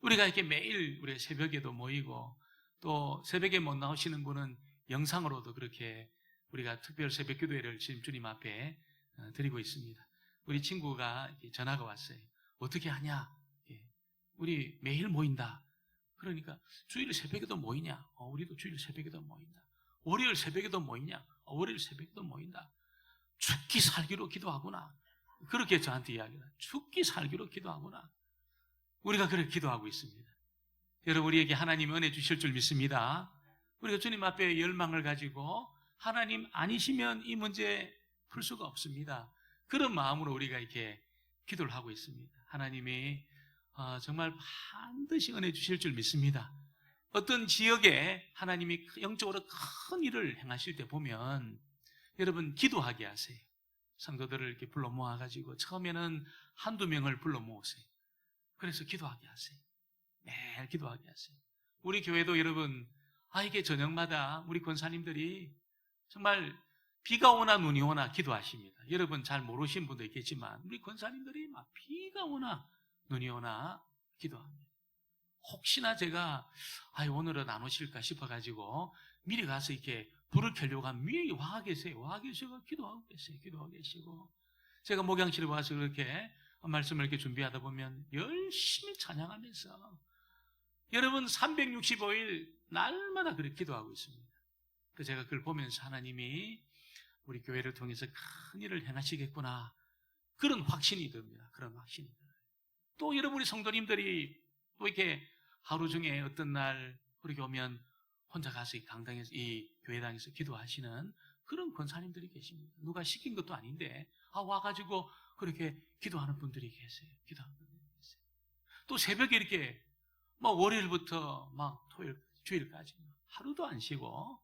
우리가 이렇게 매일 우리가 새벽에도 모이고 또 새벽에 못 나오시는 분은 영상으로도 그렇게 우리가 특별 새벽 기도회를 지금 주님 앞에 드리고 있습니다. 우리 친구가 전화가 왔어요. 어떻게 하냐? 우리 매일 모인다. 그러니까 주일 새벽에도 모이냐? 우리도 주일 새벽에도 모인다. 월요일 새벽에도 모이냐? 월요일 새벽에도 모인다. 죽기 살기로 기도하구나. 그렇게 저한테 이야기를 해요. 죽기 살기로 기도하구나. 우리가 그렇게 기도하고 있습니다. 여러분, 우리에게 하나님 은혜 주실 줄 믿습니다. 우리가 주님 앞에 열망을 가지고 하나님 아니시면 이 문제 풀 수가 없습니다. 그런 마음으로 우리가 이렇게 기도를 하고 있습니다. 하나님이 정말 반드시 은혜 주실 줄 믿습니다. 어떤 지역에 하나님이 영적으로 큰 일을 행하실 때 보면 여러분 기도하게 하세요. 성도들을 이렇게 불러 모아가지고 처음에는 한두 명을 불러 모으세요. 그래서 기도하게 하세요. 매일 기도하게 하세요. 우리 교회도 여러분 이게 저녁마다 우리 권사님들이 정말 비가 오나 눈이 오나 기도하십니다. 여러분 잘 모르신 분도 있겠지만 우리 권사님들이 막 비가 오나 눈이 오나 기도합니다. 혹시나 제가 오늘은 안 오실까 싶어가지고 미리 가서 이렇게 불을 켜려고 하면 미리 와 계세요. 와 계시고 기도하고 계세요. 기도하고 계시고 제가 목양실에 와서 그렇게 말씀을 이렇게 준비하다 보면 열심히 찬양하면서 여러분 365일 날마다 그렇게 기도하고 있습니다. 그래서 제가 그걸 보면서 하나님이 우리 교회를 통해서 큰 일을 행하시겠구나 그런 확신이 듭니다. 그런 확신이 들어요. 또 여러분이 성도님들이 또 이렇게 하루 중에 어떤 날 그렇게 오면 혼자 가서 이 강당에서 이 교회당에서 기도하시는 그런 권사님들이 계십니다. 누가 시킨 것도 아닌데 와가지고 그렇게 기도하는 분들이 계세요. 기도하는 분들이 계세요. 또 새벽에 이렇게 월요일부터 토요일, 주일까지 하루도 안 쉬고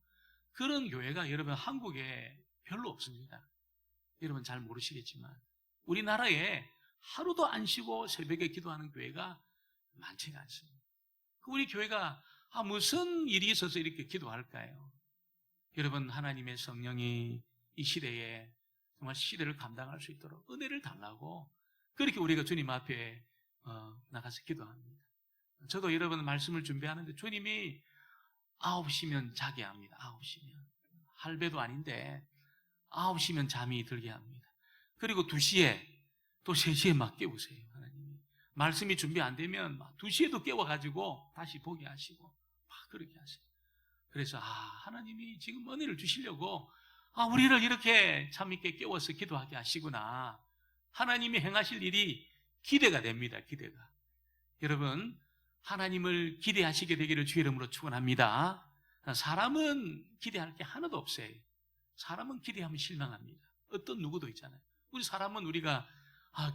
그런 교회가 여러분 한국에 별로 없습니다. 여러분 잘 모르시겠지만 우리나라에 하루도 안 쉬고 새벽에 기도하는 교회가 많지가 않습니다. 우리 교회가 무슨 일이 있어서 이렇게 기도할까요? 여러분 하나님의 성령이 이 시대에 정말 시대를 감당할 수 있도록 은혜를 달라고 그렇게 우리가 주님 앞에 나가서 기도합니다. 저도 여러분 말씀을 준비하는데 주님이 9시면 자게 합니다. 9시면 할배도 아닌데 9시면 잠이 들게 합니다. 그리고 2시에 또 3시에 막 깨우세요. 하나님이 말씀이 준비 안 되면 2시에도 깨워가지고 다시 보게 하시고 막 그렇게 하세요. 그래서 하나님이 지금 은혜를 주시려고 우리를 이렇게 참있게 깨워서 기도하게 하시구나. 하나님이 행하실 일이 기대가 됩니다. 기대가. 여러분 하나님을 기대하시게 되기를 주의 이름으로 축원합니다. 사람은 기대할 게 하나도 없어요. 사람은 기대하면 실망합니다. 어떤 누구도 있잖아요. 우리 사람은 우리가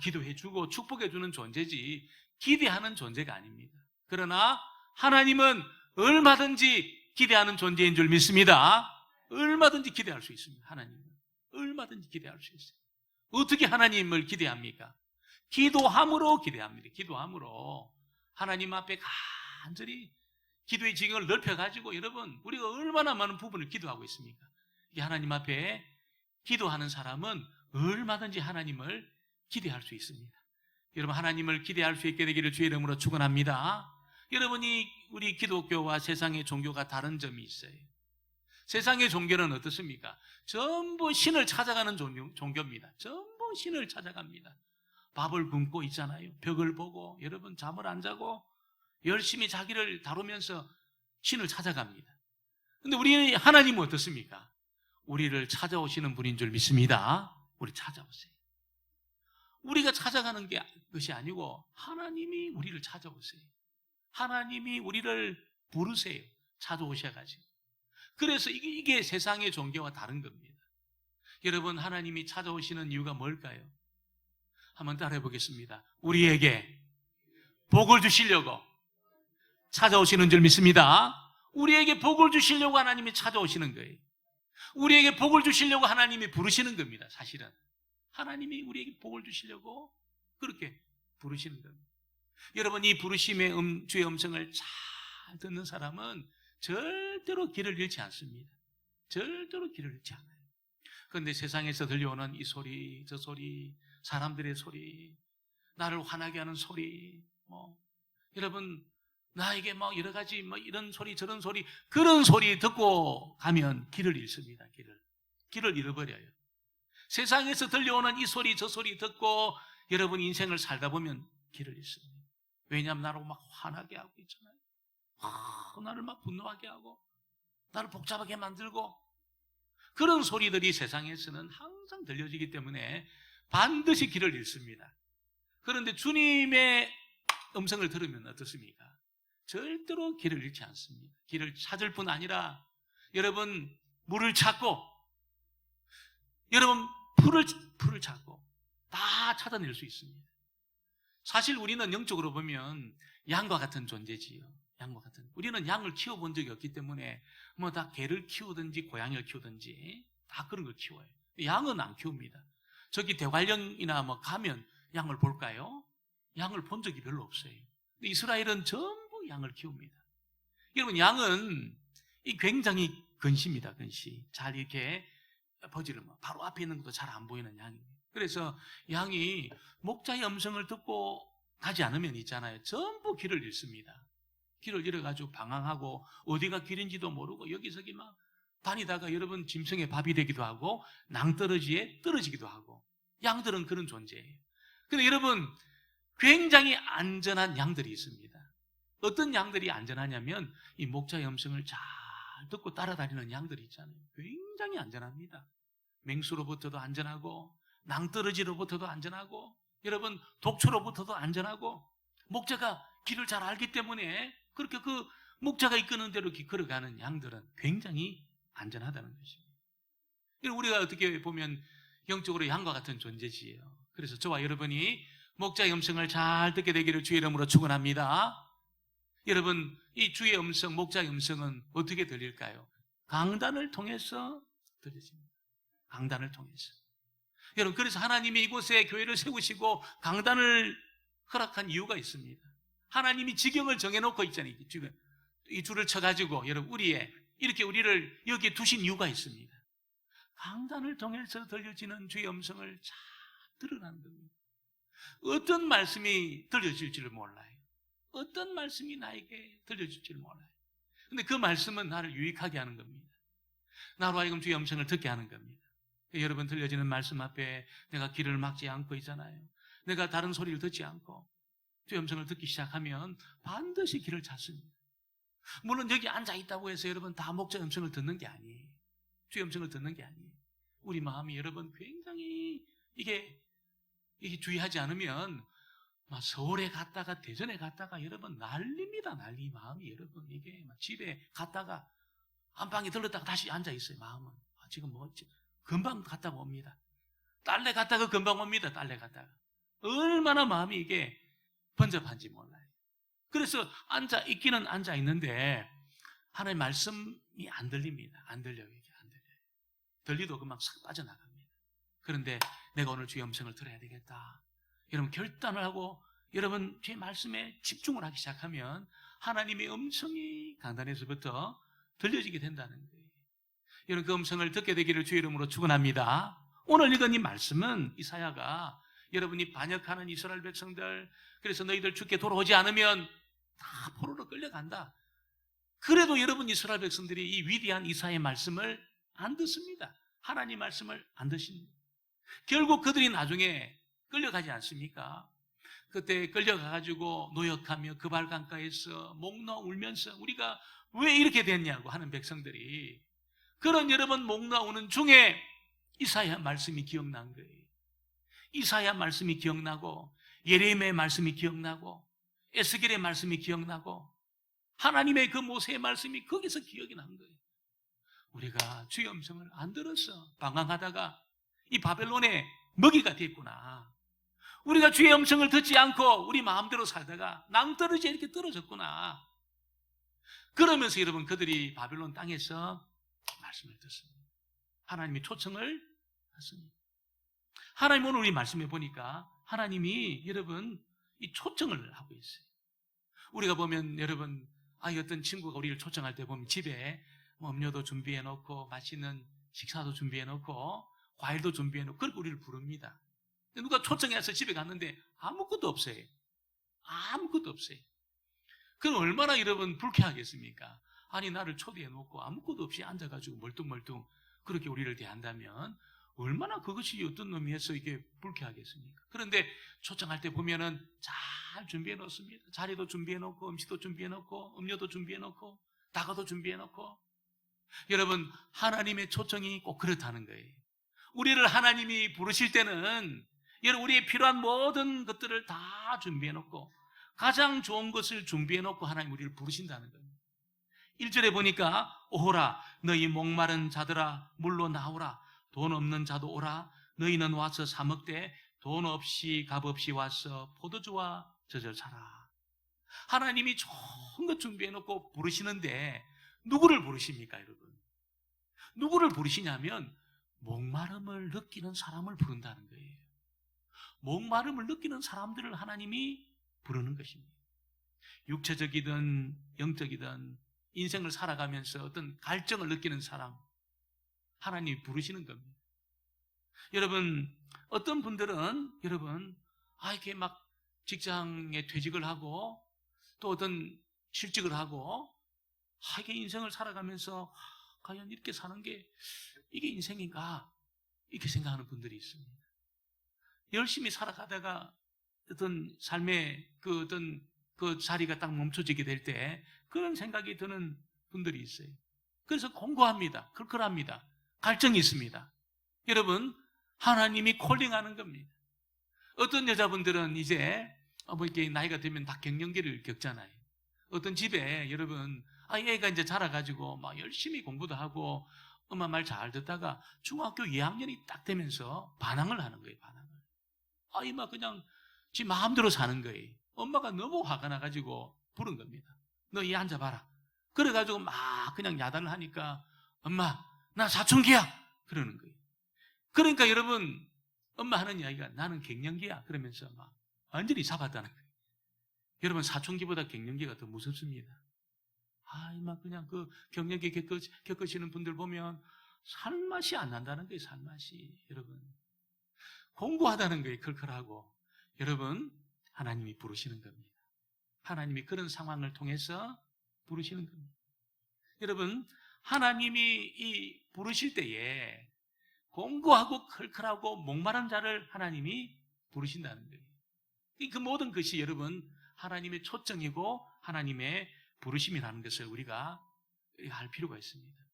기도해주고 축복해주는 존재지 기대하는 존재가 아닙니다. 그러나 하나님은 얼마든지 기대하는 존재인 줄 믿습니다. 얼마든지 기대할 수 있습니다. 하나님은 얼마든지 기대할 수 있어요. 어떻게 하나님을 기대합니까? 기도함으로 기대합니다. 기도함으로 하나님 앞에 간절히 기도의 지경을 넓혀가지고 여러분 우리가 얼마나 많은 부분을 기도하고 있습니까? 이게 하나님 앞에 기도하는 사람은 얼마든지 하나님을 기대할 수 있습니다. 여러분 하나님을 기대할 수 있게 되기를 주의 이름으로 축원합니다. 여러분이 우리 기독교와 세상의 종교가 다른 점이 있어요. 세상의 종교는 어떻습니까? 전부 신을 찾아가는 종교입니다. 전부 신을 찾아갑니다. 밥을 굶고 있잖아요. 벽을 보고 여러분 잠을 안 자고 열심히 자기를 다루면서 신을 찾아갑니다. 그런데 우리 하나님은 어떻습니까? 우리를 찾아오시는 분인 줄 믿습니다. 우리 찾아오세요. 우리가 찾아가는 것이 아니고 하나님이 우리를 찾아오세요. 하나님이 우리를 부르세요. 찾아오셔가지고. 그래서 이게 세상의 종교와 다른 겁니다. 여러분 하나님이 찾아오시는 이유가 뭘까요? 한번 따라해 보겠습니다. 우리에게 복을 주시려고 찾아오시는 줄 믿습니다. 우리에게 복을 주시려고 하나님이 찾아오시는 거예요. 우리에게 복을 주시려고 하나님이 부르시는 겁니다. 사실은 하나님이 우리에게 복을 주시려고 그렇게 부르시는 겁니다. 여러분 이 부르심의 주의 음성을 잘 듣는 사람은 절대로 길을 잃지 않습니다. 절대로 길을 잃지 않아요. 그런데 세상에서 들려오는 이 소리 저 소리 사람들의 소리 나를 화나게 하는 소리 여러분, 나에게 뭐 여러 가지 뭐 이런 소리 저런 소리 그런 소리 듣고 가면 길을 잃습니다. 길을 잃어버려요. 세상에서 들려오는 이 소리 저 소리 듣고 여러분 인생을 살다 보면 길을 잃습니다. 왜냐하면 나를 막 화나게 하고 있잖아요. 나를 막 분노하게 하고 나를 복잡하게 만들고 그런 소리들이 세상에서는 항상 들려지기 때문에 반드시 길을 잃습니다. 그런데 주님의 음성을 들으면 어떻습니까? 절대로 길을 잃지 않습니다. 길을 찾을 뿐 아니라 여러분 물을 찾고 여러분 풀을 찾고 다 찾아낼 수 있습니다. 사실 우리는 영적으로 보면 양과 같은 존재지요. 양과 같은. 우리는 양을 키워본 적이 없기 때문에 뭐 다 개를 키우든지 고양이를 키우든지 다 그런 걸 키워요. 양은 안 키웁니다. 저기 대관령이나 뭐 가면 양을 볼까요? 양을 본 적이 별로 없어요. 근데 이스라엘은 전부 양을 키웁니다. 여러분 양은 굉장히 근시입니다. 근시. 잘 이렇게 버지르면 바로 앞에 있는 것도 잘 안 보이는 양입니다. 그래서 양이 목자의 음성을 듣고 가지 않으면 있잖아요. 전부 길을 잃습니다. 길을 잃어가지고 방황하고 어디가 길인지도 모르고 여기저기 막 다니다가 여러분 짐승의 밥이 되기도 하고 낭떠러지에 떨어지기도 하고 양들은 그런 존재예요. 근데 여러분 굉장히 안전한 양들이 있습니다. 어떤 양들이 안전하냐면 이 목자의 음성을 잘 듣고 따라다니는 양들이 있잖아요. 굉장히 안전합니다. 맹수로부터도 안전하고 낭떠러지로부터도 안전하고 여러분 독초로부터도 안전하고 목자가 길을 잘 알기 때문에 그렇게 그 목자가 이끄는 대로 걸어가는 양들은 굉장히 안전하다는 것입니다. 우리가 어떻게 보면 영적으로 양과 같은 존재지요. 그래서 저와 여러분이 목자의 음성을 잘 듣게 되기를 주의 이름으로 축원합니다. 여러분 이 주의 음성, 목자의 음성은 어떻게 들릴까요? 강단을 통해서 들려집니다. 강단을 통해서. 여러분 그래서 하나님이 이곳에 교회를 세우시고 강단을 허락한 이유가 있습니다. 하나님이 지경을 정해놓고 있잖아요. 이 줄을 쳐가지고 여러분 이렇게 우리를 여기에 두신 이유가 있습니다. 강단을 통해서 들려지는 주의 음성을 잘 들으라는 겁니다. 어떤 말씀이 들려질지를 몰라요. 어떤 말씀이 나에게 들려질지를 몰라요. 근데 그 말씀은 나를 유익하게 하는 겁니다. 나로 하여금 주의 음성을 듣게 하는 겁니다. 여러분 들려지는 말씀 앞에 내가 귀를 막지 않고 있잖아요. 내가 다른 소리를 듣지 않고 주의 음성을 듣기 시작하면 반드시 길을 찾습니다. 물론 여기 앉아있다고 해서 여러분 다 목자 음성을 듣는 게 아니에요. 주의 음성을 듣는 게 아니에요. 우리 마음이 여러분 굉장히 이게 주의하지 않으면 막 서울에 갔다가 대전에 갔다가 여러분 난립니다. 난리. 마음이 여러분 이게 막 집에 갔다가 안방에 들렀다가 다시 앉아있어요. 마음은 지금 뭐지? 금방 갔다가 옵니다. 딸내 갔다가 금방 옵니다. 딸내 갔다가 얼마나 마음이 이게 번잡한지 몰라요. 그래서 있기는 앉아있는데 하나님의 말씀이 안 들립니다. 안 들려요. 이게 안 들려요. 들리도 금방 싹 빠져나갑니다. 그런데 내가 오늘 주의 음성을 들어야 되겠다. 여러분 결단을 하고 여러분 주의 말씀에 집중을 하기 시작하면 하나님의 음성이 강단에서부터 들려지게 된다는 거예요. 여러분 그 음성을 듣게 되기를 주의 이름으로 축원합니다. 오늘 읽은 이 말씀은 이사야가 여러분이 반역하는 이스라엘 백성들 그래서 너희들 주께 돌아오지 않으면 다 포로로 끌려간다. 그래도 여러분 이스라엘 백성들이 이 위대한 이사야의 말씀을 안 듣습니다. 하나님 말씀을 안 듣습니다. 결국 그들이 나중에 끌려가지 않습니까? 그때 끌려가가지고 노역하며 그발강가에서 목 놓아 울면서 우리가 왜 이렇게 됐냐고 하는 백성들이 그런 여러분 목 놓아 우는 중에 이사야 말씀이 기억난 거예요. 이사야 말씀이 기억나고 예레미야의 말씀이 기억나고 에스겔의 말씀이 기억나고 하나님의 그 모세의 말씀이 거기서 기억이 난 거예요. 우리가 주의 음성을 안 들어서 방황하다가 이 바벨론의 먹이가 됐구나. 우리가 주의 음성을 듣지 않고 우리 마음대로 살다가 낭떠러지에 이렇게 떨어졌구나. 그러면서 여러분 그들이 바벨론 땅에서 말씀을 듣습니다. 하나님이 초청을 했습니다. 하나님 오늘 우리 말씀해 보니까 하나님이 여러분 이 초청을 하고 있어요. 우리가 보면 여러분 어떤 친구가 우리를 초청할 때 보면 집에 뭐 음료도 준비해 놓고 맛있는 식사도 준비해 놓고 과일도 준비해 놓고 그렇게 우리를 부릅니다. 누가 초청해서 집에 갔는데 아무것도 없어요. 아무것도 없어요. 그럼 얼마나 여러분 불쾌하겠습니까? 아니 나를 초대해 놓고 아무것도 없이 앉아가지고 멀뚱멀뚱 그렇게 우리를 대한다면 얼마나 그것이 어떤 의미에서 이게 불쾌하겠습니까? 그런데 초청할 때 보면은 잘 준비해 놓습니다. 자리도 준비해 놓고 음식도 준비해 놓고 음료도 준비해 놓고 다가도 준비해 놓고. 여러분, 하나님의 초청이 꼭 그렇다는 거예요. 우리를 하나님이 부르실 때는 여러분 우리의 필요한 모든 것들을 다 준비해 놓고 가장 좋은 것을 준비해 놓고 하나님 우리를 부르신다는 겁니다. 1절에 보니까 오호라 너희 목마른 자들아 물로 나오라 돈 없는 자도 오라 너희는 와서 사 먹되 돈 없이 값 없이 와서 포도주와 젖을 사라. 하나님이 좋은 것 준비해 놓고 부르시는데 누구를 부르십니까 여러분? 누구를 부르시냐면 목마름을 느끼는 사람을 부른다는 거예요. 목마름을 느끼는 사람들을 하나님이 부르는 것입니다. 육체적이든 영적이든 인생을 살아가면서 어떤 갈증을 느끼는 사람 하나님이 부르시는 겁니다. 여러분 어떤 분들은 여러분 이렇게 막 직장에 퇴직을 하고 또 어떤 실직을 하고 이게 인생을 살아가면서 과연 이렇게 사는 게 이게 인생인가 이렇게 생각하는 분들이 있습니다. 열심히 살아가다가 어떤 삶의 그 어떤 그 자리가 딱 멈춰지게 될 때 그런 생각이 드는 분들이 있어요. 그래서 공고합니다. 클클합니다. 갈증이 있습니다. 여러분 하나님이 콜링하는 겁니다. 어떤 여자분들은 이제 뭐 이렇게 나이가 되면 다 갱년기를 겪잖아요. 어떤 집에 여러분 애가 이제 자라가지고 막 열심히 공부도 하고 엄마 말 잘 듣다가 중학교 2학년이 딱 되면서 반항을 하는 거예요. 반항을. 막 그냥 지 마음대로 사는 거예요. 엄마가 너무 화가 나가지고 부른 겁니다. 너 이 앉아봐라. 그래가지고 막 그냥 야단을 하니까 엄마 나 사춘기야 그러는 거예요. 그러니까 여러분 엄마 하는 이야기가 나는 갱년기야 그러면서 막 완전히 잡았다는 거예요. 여러분 사춘기보다 갱년기가 더 무섭습니다. 막 그냥 그 갱년기 겪으시는 분들 보면 살맛이 안 난다는 거예요. 살맛이. 여러분 공고하다는 거예요. 클클하고. 여러분 하나님이 부르시는 겁니다. 하나님이 그런 상황을 통해서 부르시는 겁니다. 여러분 하나님이 이 부르실 때에 공고하고 클클하고 목마른 자를 하나님이 부르신다는 거예요. 그 모든 것이 여러분 하나님의 초청이고 하나님의 부르심이라는 것을 우리가 알 필요가 있습니다.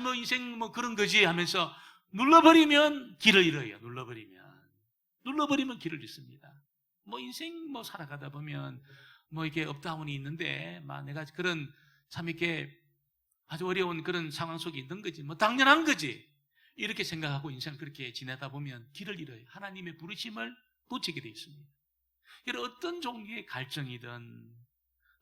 뭐 인생 뭐 그런 거지 하면서 눌러버리면 길을 잃어요. 눌러버리면 길을 잃습니다. 뭐 인생 뭐 살아가다 보면 뭐 이렇게 업다운이 있는데 막 내가 그런 참 이렇게 아주 어려운 그런 상황 속에 있는 거지. 뭐 당연한 거지. 이렇게 생각하고 인생을 그렇게 지내다 보면 길을 잃어요. 하나님의 부르심을 놓치게 되어 있습니다. 여러분 어떤 종류의 갈증이든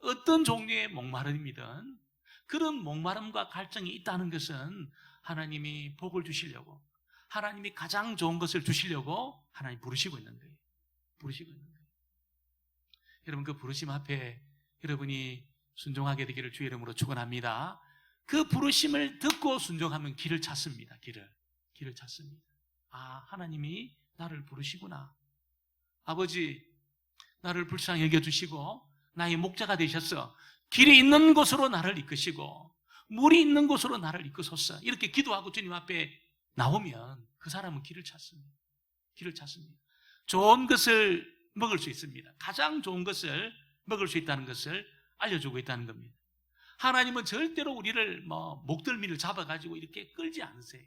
어떤 종류의 목마름이든 그런 목마름과 갈증이 있다는 것은 하나님이 복을 주시려고 하나님이 가장 좋은 것을 주시려고 하나님 부르시고 있는 거예요. 부르시고 있는 거예요. 여러분 그 부르심 앞에 여러분이 순종하게 되기를 주의 이름으로 축원합니다. 그 부르심을 듣고 순종하면 길을 찾습니다. 길을 찾습니다. 하나님이 나를 부르시구나. 아버지 나를 불쌍히 여겨주시고 나의 목자가 되셨어. 길이 있는 곳으로 나를 이끄시고 물이 있는 곳으로 나를 이끄소서. 이렇게 기도하고 주님 앞에 나오면 그 사람은 길을 찾습니다. 길을 찾습니다. 좋은 것을 먹을 수 있습니다. 가장 좋은 것을 먹을 수 있다는 것을 알려주고 있다는 겁니다. 하나님은 절대로 우리를 목덜미를 잡아가지고 이렇게 끌지 않으세요.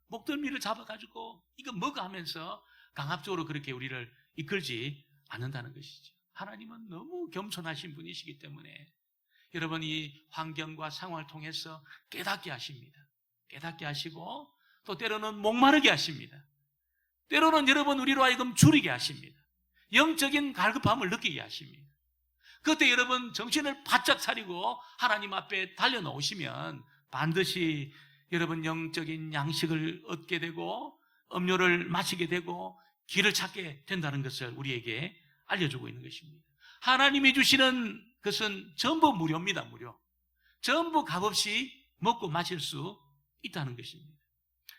목덜미를 잡아가지고 이거 먹어 하면서 강압적으로 그렇게 우리를 이끌지 않는다는 것이죠. 하나님은 너무 겸손하신 분이시기 때문에 여러분 이 환경과 상황을 통해서 깨닫게 하십니다. 깨닫게 하시고 또 때로는 목마르게 하십니다. 때로는 여러분 우리로 하여금 줄이게 하십니다. 영적인 갈급함을 느끼게 하십니다. 그때 여러분 정신을 바짝 차리고 하나님 앞에 달려놓으시면 반드시 여러분 영적인 양식을 얻게 되고 음료를 마시게 되고 길을 찾게 된다는 것을 우리에게 알려주고 있는 것입니다. 하나님이 주시는 것은 전부 무료입니다. 무료. 전부 값없이 먹고 마실 수 있다는 것입니다.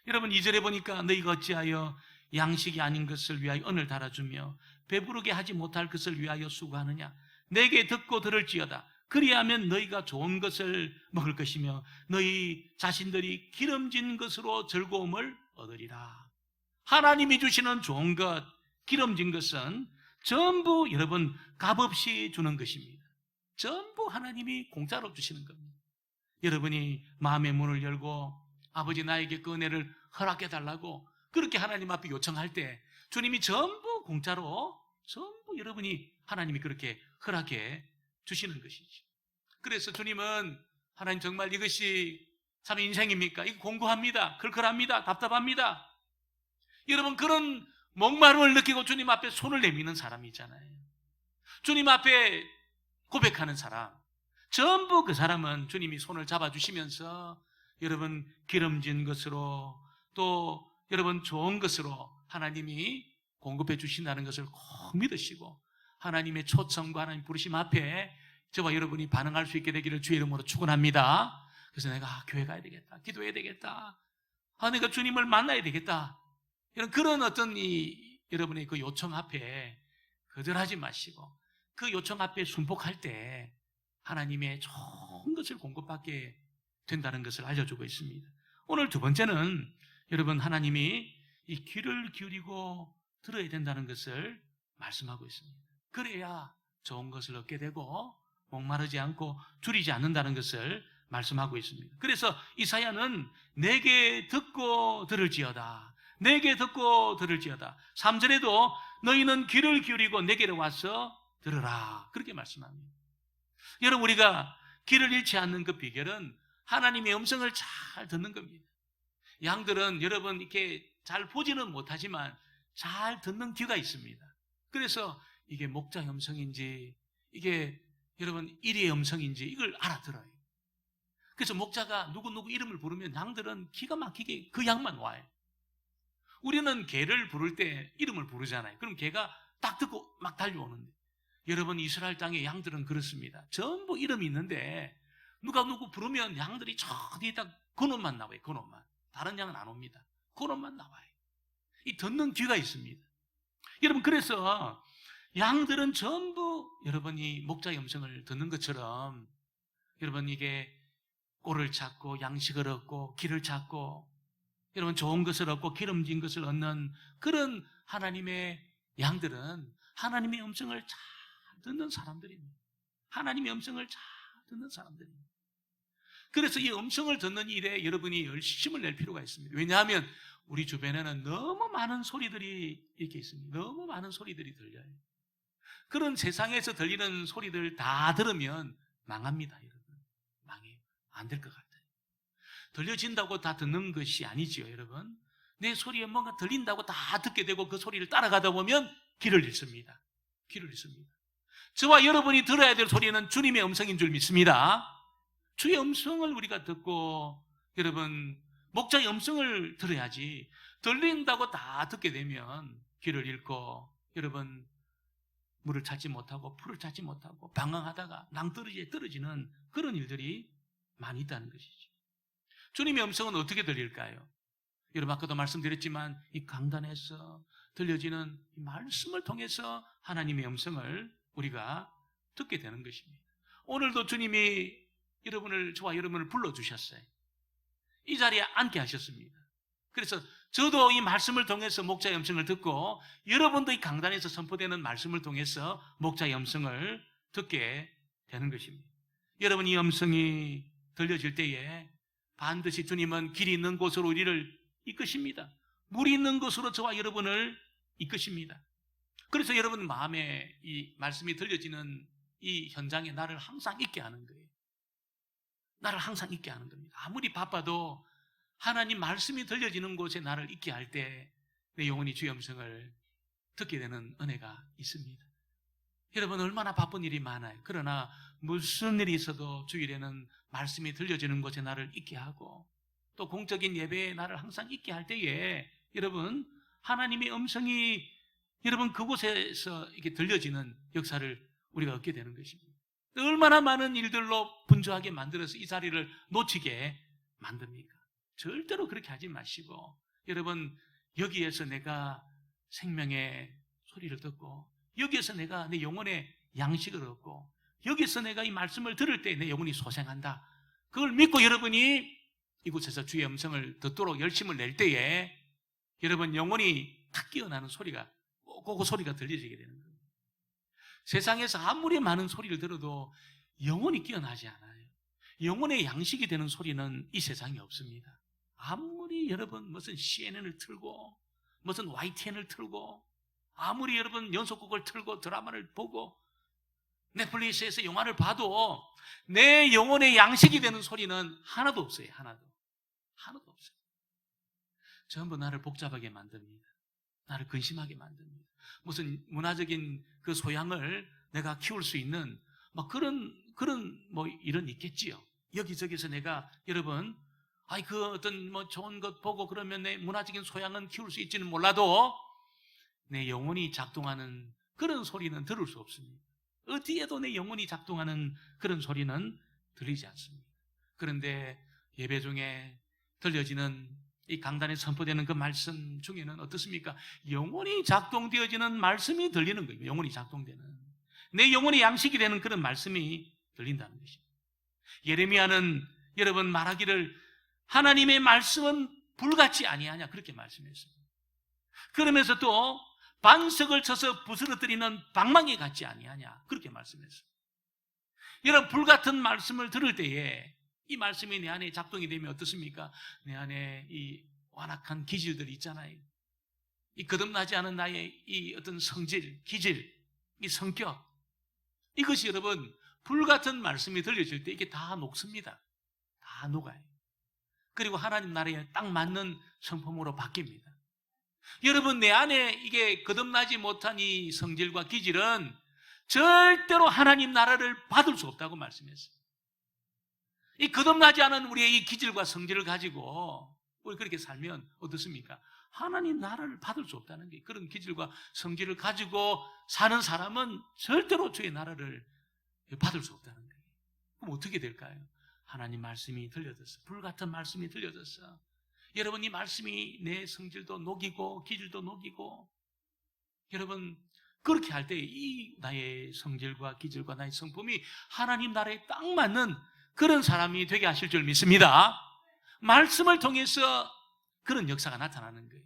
여러분 2절에 보니까 너희가 어찌하여 양식이 아닌 것을 위하여 언을 달아주며 배부르게 하지 못할 것을 위하여 수고하느냐. 내게 듣고 들을지어다. 그리하면 너희가 좋은 것을 먹을 것이며 너희 자신들이 기름진 것으로 즐거움을 얻으리라. 하나님이 주시는 좋은 것, 기름진 것은 전부 여러분 값없이 주는 것입니다. 전부 하나님이 공짜로 주시는 겁니다. 여러분이 마음의 문을 열고 아버지 나에게 그 은혜를 허락해 달라고 그렇게 하나님 앞에 요청할 때 주님이 전부 공짜로 전부 여러분이 하나님이 그렇게 허락해 주시는 것이죠. 그래서 주님은 하나님 정말 이것이 참 인생입니까? 이거 공고합니다. 걸걸합니다. 답답합니다. 여러분 그런 목마름을 느끼고 주님 앞에 손을 내미는 사람이 있잖아요. 주님 앞에 고백하는 사람, 전부 그 사람은 주님이 손을 잡아주시면서 여러분 기름진 것으로 또 여러분 좋은 것으로 하나님이 공급해 주신다는 것을 꼭 믿으시고 하나님의 초청과 하나님 부르심 앞에 저와 여러분이 반응할 수 있게 되기를 주의 이름으로 축원합니다. 그래서 내가 교회 가야 되겠다, 기도해야 되겠다, 내가 주님을 만나야 되겠다, 이런 그런 어떤 여러분의 그 요청 앞에 거절하지 마시고 그 요청 앞에 순복할 때 하나님의 좋은 것을 공급받게 된다는 것을 알려주고 있습니다. 오늘 두 번째는 여러분 하나님이 이 귀를 기울이고 들어야 된다는 것을 말씀하고 있습니다. 그래야 좋은 것을 얻게 되고 목마르지 않고 줄이지 않는다는 것을 말씀하고 있습니다. 그래서 이사야는 내게 듣고 들을지어다, 내게 듣고 들을지어다. 3절에도 너희는 귀를 기울이고 내게로 와서 들으라, 그렇게 말씀합니다. 여러분 우리가 귀를 잃지 않는 그 비결은 하나님의 음성을 잘 듣는 겁니다. 양들은 여러분 이렇게 잘 보지는 못하지만 잘 듣는 귀가 있습니다. 그래서 이게 목자의 음성인지 이게 여러분 이리의 음성인지 이걸 알아들어요. 그래서 목자가 누구 이름을 부르면 양들은 기가 막히게 그 양만 와요. 우리는 개를 부를 때 이름을 부르잖아요. 그럼 개가 딱 듣고 막 달려오는데 여러분 이스라엘 땅의 양들은 그렇습니다. 전부 이름이 있는데 누구 부르면 양들이 저 뒤에 딱 그놈만 나와요. 그놈만. 다른 양은 안 옵니다. 그놈만 나와요. 이 듣는 귀가 있습니다. 여러분 그래서 양들은 전부 여러분이 목자의 음성을 듣는 것처럼 여러분 이게 꼴을 찾고 양식을 얻고 길을 찾고 여러분 좋은 것을 얻고 기름진 것을 얻는 그런 하나님의 양들은 하나님의 음성을 잘 듣는 사람들입니다. 하나님의 음성을 잘 듣는 사람들입니다. 그래서 이 음성을 듣는 일에 여러분이 열심을 낼 필요가 있습니다. 왜냐하면 우리 주변에는 너무 많은 소리들이 이렇게 있습니다. 너무 많은 소리들이 들려요. 그런 세상에서 들리는 소리들 다 들으면 망합니다, 여러분. 망해요. 안 될 것 같아요. 들려진다고 다 듣는 것이 아니지요, 여러분. 내 소리에 뭔가 들린다고 다 듣게 되고 그 소리를 따라가다 보면 길을 잃습니다. 길을 잃습니다. 저와 여러분이 들어야 될 소리는 주님의 음성인 줄 믿습니다. 주의 음성을 우리가 듣고 여러분 목자의 음성을 들어야지 들린다고 다 듣게 되면 길을 잃고 여러분 물을 찾지 못하고 풀을 찾지 못하고 방황하다가 낭떠러지에 떨어지는 그런 일들이 많이 있다는 것이죠. 주님의 음성은 어떻게 들릴까요? 여러분 아까도 말씀드렸지만 이 강단에서 들려지는 이 말씀을 통해서 하나님의 음성을 우리가 듣게 되는 것입니다. 오늘도 주님이 저와 여러분을 불러주셨어요. 이 자리에 앉게 하셨습니다. 그래서 저도 이 말씀을 통해서 목자의 음성을 듣고 여러분도 이 강단에서 선포되는 말씀을 통해서 목자의 음성을 듣게 되는 것입니다. 여러분 이 음성이 들려질 때에 반드시 주님은 길이 있는 곳으로 우리를 이끄십니다. 물이 있는 곳으로 저와 여러분을 이끄십니다. 그래서 여러분 마음에 이 말씀이 들려지는 이 현장에 나를 항상 있게 하는 거예요. 나를 항상 있게 하는 겁니다. 아무리 바빠도 하나님 말씀이 들려지는 곳에 나를 있게 할 때 내 영혼이 주의 음성을 듣게 되는 은혜가 있습니다. 여러분 얼마나 바쁜 일이 많아요. 그러나 무슨 일이 있어도 주일에는 말씀이 들려지는 곳에 나를 있게 하고 또 공적인 예배에 나를 항상 있게 할 때에 여러분 하나님의 음성이 여러분 그곳에서 이렇게 들려지는 역사를 우리가 얻게 되는 것입니다. 얼마나 많은 일들로 분주하게 만들어서 이 자리를 놓치게 만듭니까? 절대로 그렇게 하지 마시고 여러분 여기에서 내가 생명의 소리를 듣고 여기에서 내가 내 영혼의 양식을 얻고 여기서 내가 이 말씀을 들을 때 내 영혼이 소생한다. 그걸 믿고 여러분이 이곳에서 주의 음성을 듣도록 열심을 낼 때에 여러분 영혼이 탁 깨어나는 소리가 그 소리가 들려지게 되는 거예요. 세상에서 아무리 많은 소리를 들어도 영혼이 깨어나지 않아요. 영혼의 양식이 되는 소리는 이 세상에 없습니다. 아무리 여러분 무슨 CNN을 틀고 무슨 YTN을 틀고 아무리 여러분 연속극을 틀고 드라마를 보고 넷플릭스에서 영화를 봐도 내 영혼의 양식이 되는 소리는 하나도 없어요. 하나도 없어요. 전부 나를 복잡하게 만듭니다. 나를 근심하게 만듭니다. 무슨 문화적인 그 소양을 내가 키울 수 있는 뭐 그런 뭐 이런 있겠지요. 여기저기서 내가 여러분 그 어떤 뭐 좋은 것 보고 그러면 내 문화적인 소양은 키울 수 있지는 몰라도 내 영혼이 작동하는 그런 소리는 들을 수 없습니다. 어디에도 내 영혼이 작동하는 그런 소리는 들리지 않습니다. 그런데 예배 중에 들려지는 이 강단에 선포되는 그 말씀 중에는 어떻습니까? 영혼이 작동되어지는 말씀이 들리는 거예요. 영혼이 작동되는 내 영혼의 양식이 되는 그런 말씀이 들린다는 것입니다. 예레미야는 여러분 말하기를 하나님의 말씀은 불같이 아니하냐 그렇게 말씀했습니다. 그러면서 또 반석을 쳐서 부스러뜨리는 방망이 같지 아니하냐 그렇게 말씀했습니다. 여러분 불같은 말씀을 들을 때에 이 말씀이 내 안에 작동이 되면 어떻습니까? 내 안에 이 완악한 기질들이 있잖아요. 이 거듭나지 않은 나의 이 어떤 성질, 기질, 이 성격 이것이 여러분 불같은 말씀이 들려질 때 이게 다 녹습니다. 다 녹아요. 그리고 하나님 나라에 딱 맞는 성품으로 바뀝니다. 여러분 내 안에 이게 거듭나지 못한 이 성질과 기질은 절대로 하나님 나라를 받을 수 없다고 말씀했어요. 이 거듭나지 않은 우리의 이 기질과 성질을 가지고 우리 그렇게 살면 어떻습니까? 하나님 나라를 받을 수 없다는 게 그런 기질과 성질을 가지고 사는 사람은 절대로 주의 나라를 받을 수 없다는 거예요. 그럼 어떻게 될까요? 하나님 말씀이 들려졌어. 불같은 말씀이 들려졌어. 여러분 이 말씀이 내 성질도 녹이고 기질도 녹이고 여러분 그렇게 할 때 이 나의 성질과 기질과 나의 성품이 하나님 나라에 딱 맞는 그런 사람이 되게 하실 줄 믿습니다. 말씀을 통해서 그런 역사가 나타나는 거예요.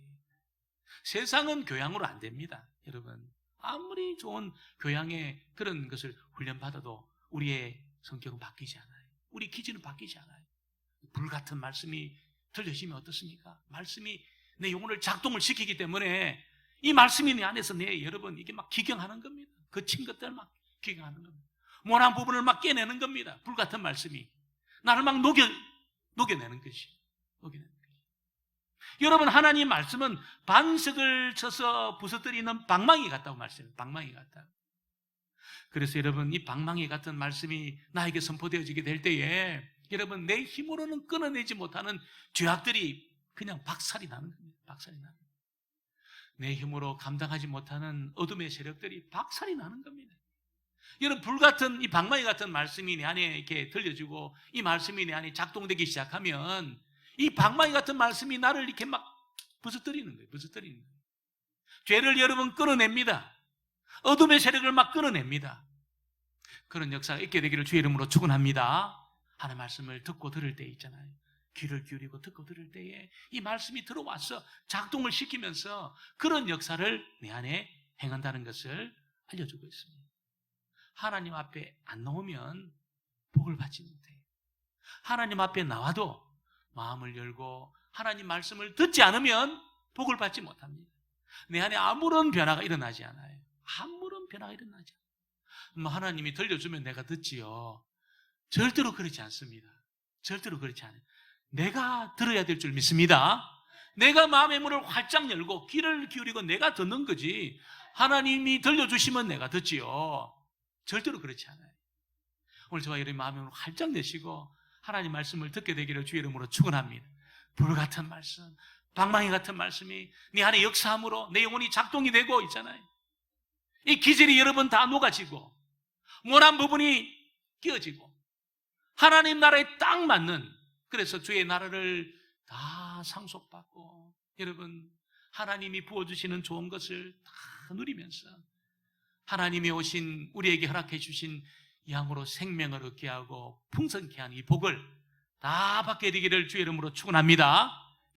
세상은 교양으로 안 됩니다. 여러분 아무리 좋은 교양의 그런 것을 훈련받아도 우리의 성격은 바뀌지 않아요. 우리 기질은 바뀌지 않아요. 불같은 말씀이 들려지면 어떻습니까? 말씀이 내 영혼을 작동을 시키기 때문에 이 말씀이 내 안에서 여러분 이게 막 기경하는 겁니다. 거친 것들 막 기경하는 겁니다. 모난 부분을 막 깨내는 겁니다. 불같은 말씀이 나를 막 녹여내는 것이 녹여내는 것이. 여러분 하나님 말씀은 반석을 쳐서 부서뜨리는 방망이 같다고 말씀해요. 방망이 같다. 그래서 여러분 이 방망이 같은 말씀이 나에게 선포되어지게 될 때에 여러분 내 힘으로는 끊어내지 못하는 죄악들이 그냥 박살이 나는 겁니다. 박살이 나는 겁니다. 내 힘으로 감당하지 못하는 어둠의 세력들이 박살이 나는 겁니다. 여러분 불같은 이 방망이 같은 말씀이 내 안에 이렇게 들려지고 이 말씀이 내 안에 작동되기 시작하면 이 방망이 같은 말씀이 나를 이렇게 막 부서뜨리는 거예요. 부서뜨리는 거예요. 죄를 여러분 끊어냅니다. 어둠의 세력을 막 끊어냅니다. 그런 역사가 있게 되기를 주의 이름으로 축원합니다. 하나님의 말씀을 듣고 들을 때 있잖아요. 귀를 기울이고 듣고 들을 때에 이 말씀이 들어와서 작동을 시키면서 그런 역사를 내 안에 행한다는 것을 알려주고 있습니다. 하나님 앞에 안 나오면 복을 받지 못해요. 하나님 앞에 나와도 마음을 열고 하나님 말씀을 듣지 않으면 복을 받지 못합니다. 내 안에 아무런 변화가 일어나지 않아요. 아무런 변화가 일어나지 않아요. 하나님이 들려주면 내가 듣지요. 절대로 그렇지 않습니다. 절대로 그렇지 않아요. 내가 들어야 될 줄 믿습니다. 내가 마음의 문을 활짝 열고 귀를 기울이고 내가 듣는 거지 하나님이 들려주시면 내가 듣지요. 절대로 그렇지 않아요. 오늘 저와 여러분 마음의 문을 활짝 내시고 하나님 말씀을 듣게 되기를 주의 이름으로 축원합니다. 불같은 말씀, 방망이 같은 말씀이 네 안에 역사함으로 내 영혼이 작동이 되고 있잖아요. 이 기질이 여러분 다 녹아지고 모난 부분이 끼어지고 하나님 나라에 딱 맞는 그래서 주의 나라를 다 상속받고 여러분 하나님이 부어주시는 좋은 것을 다 누리면서 하나님이 오신 우리에게 허락해 주신 양으로 생명을 얻게 하고 풍성케 하는 이 복을 다 받게 되기를 주의 이름으로 축원합니다.